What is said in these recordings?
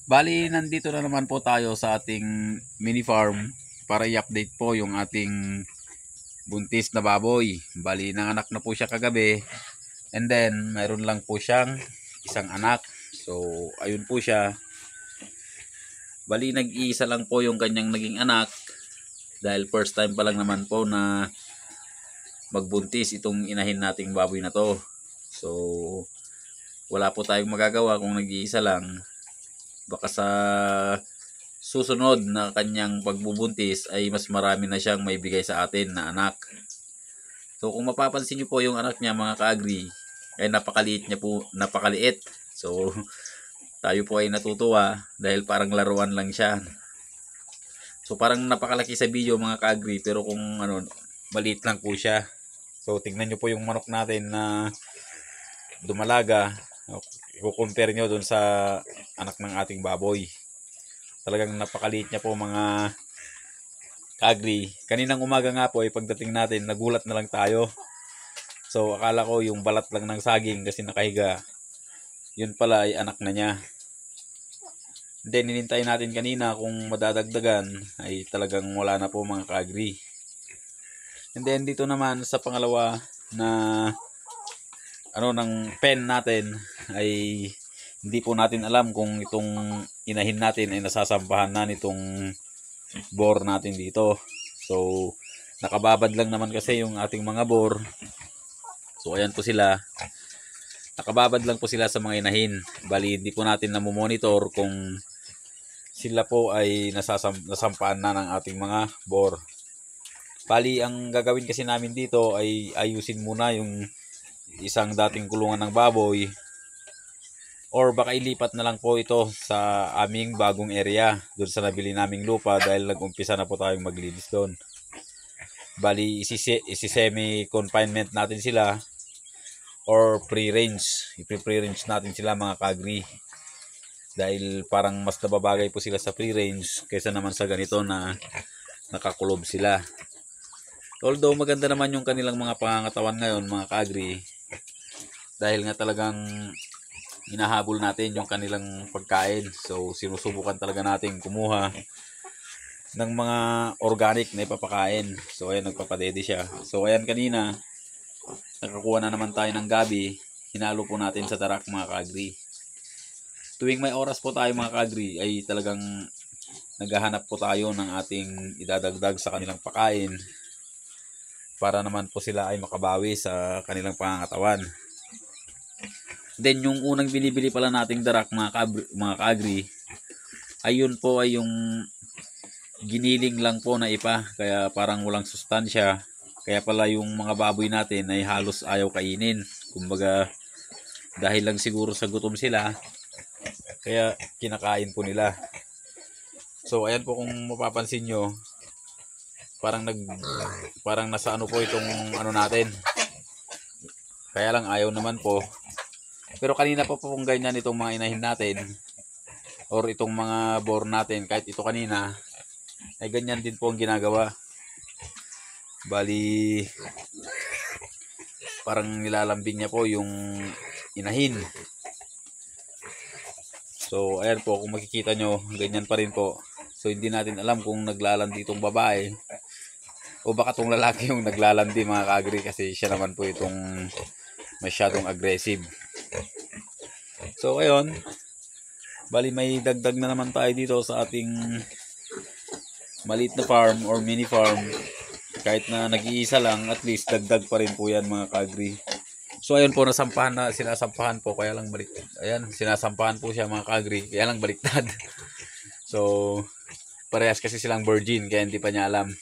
Bali, nandito na naman po tayo sa ating mini farm para i-update po yung ating buntis na baboy. Bali, nanganak na po siya kagabi. And then, mayroon lang po siyang isang anak. So, ayun po siya. Bali, nag-iisa lang po yung kanyang naging anak. Dahil first time pa lang naman po na magbuntis itong inahin nating baboy na to. So, wala po tayong magagawa kung nag-iisa lang. Baka sa susunod na kanyang pagbubuntis ay mas marami na siyang may bigay sa atin na anak. So kung mapapansin niyo po yung anak niya mga ka-agri, ay napakaliit niya po, napakaliit. So tayo po ay natutuwa dahil parang laruan lang siya. So parang napakalaki sa video mga ka-agri, pero kung maliit lang po siya. So tingnan niyo po yung manok natin na dumalaga. I-compare nyo dun sa anak ng ating baboy. Talagang napakaliit niya po mga ka-agri. Kaninang umaga nga po ay pagdating natin, nagulat na lang tayo. So akala ko yung balat lang ng saging kasi nakahiga. Yun pala ay anak na niya. Then ninintay natin kanina kung madadagdagan ay talagang wala na po mga ka-agri. And then dito naman sa pangalawa na ng pen natin ay hindi po natin alam kung itong inahin natin ay nasasampahan na nitong bore natin dito. So nakababad lang naman kasi yung ating mga bore. So ayan po sila. Nakababad lang po sila sa mga inahin. Bali hindi po natin namomonitor kung sila po ay nasampahan na ng ating mga bore. Bali ang gagawin kasi namin dito ay ayusin muna yung isang dating kulungan ng baboy, or baka ilipat na lang po ito sa aming bagong area doon sa nabili naming lupa dahil nag-umpisa na po tayong maglinis doon. Bali isi-semi-confinement natin sila or pre-range. I-pre-range natin sila mga ka-agri dahil parang mas nababagay po sila sa pre-range kaysa naman sa ganito na nakakulob sila. Although maganda naman yung kanilang mga pangangatawan ngayon mga ka-agri, dahil nga talagang hinahabol natin yung kanilang pagkain. So sinusubukan talaga natin kumuha ng mga organic na ipapakain. So ayan, nagpapadede siya. So ayan, kanina nakakuha na naman tayo ng gabi. Hinalo po natin sa darak mga ka-agri. Tuwing may oras po tayo mga ka-agri ay talagang naghahanap po tayo ng ating idadagdag sa kanilang pakain para naman po sila ay makabawi sa kanilang pangangatawan. Then yung unang binibili pala nating darak mga ka-agri, ayun po ay yung giniling lang po na ipa, kaya parang walang sustansya. Kaya pala yung mga baboy natin ay halos ayaw kainin. Kumbaga dahil lang siguro sa gutom sila, kaya kinakain po nila. So ayan po, kung mapapansin nyo, parang nasa po itong natin. Kaya lang ayaw naman po. Pero kanina pa po kung ganyan itong mga inahin natin or itong mga bore natin, kahit ito kanina ay ganyan din po ang ginagawa. Bali parang nilalambing niya po yung inahin. So ayan po, kung makikita nyo, ganyan pa rin po. So hindi natin alam kung naglalandi itong babae o baka itong lalaki yung naglalandi mga ka-agri, kasi siya naman po itong masyadong aggressive. So ayun, bali may dagdag na naman tayo dito sa ating maliit na farm or mini farm. Kahit na nag-iisa lang, at least dagdag pa rin po yan mga ka-agri. So ayun po, sinasampahan po, kaya lang baliktad. Ayan, sinasampahan po siya mga ka-agri, kaya lang baliktad. So parehas kasi silang virgin, kaya hindi pa niya alam.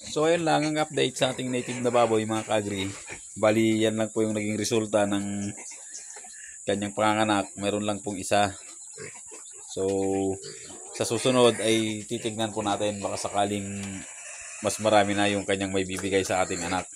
So ayun lang ang update sa ating native na baboy mga ka-agri. Bali yan lang po yung naging resulta ng kanyang panganganak. Meron lang pong isa. So sa susunod ay titignan po natin, baka sakaling mas marami na yung kanyang may bibigay sa ating anak.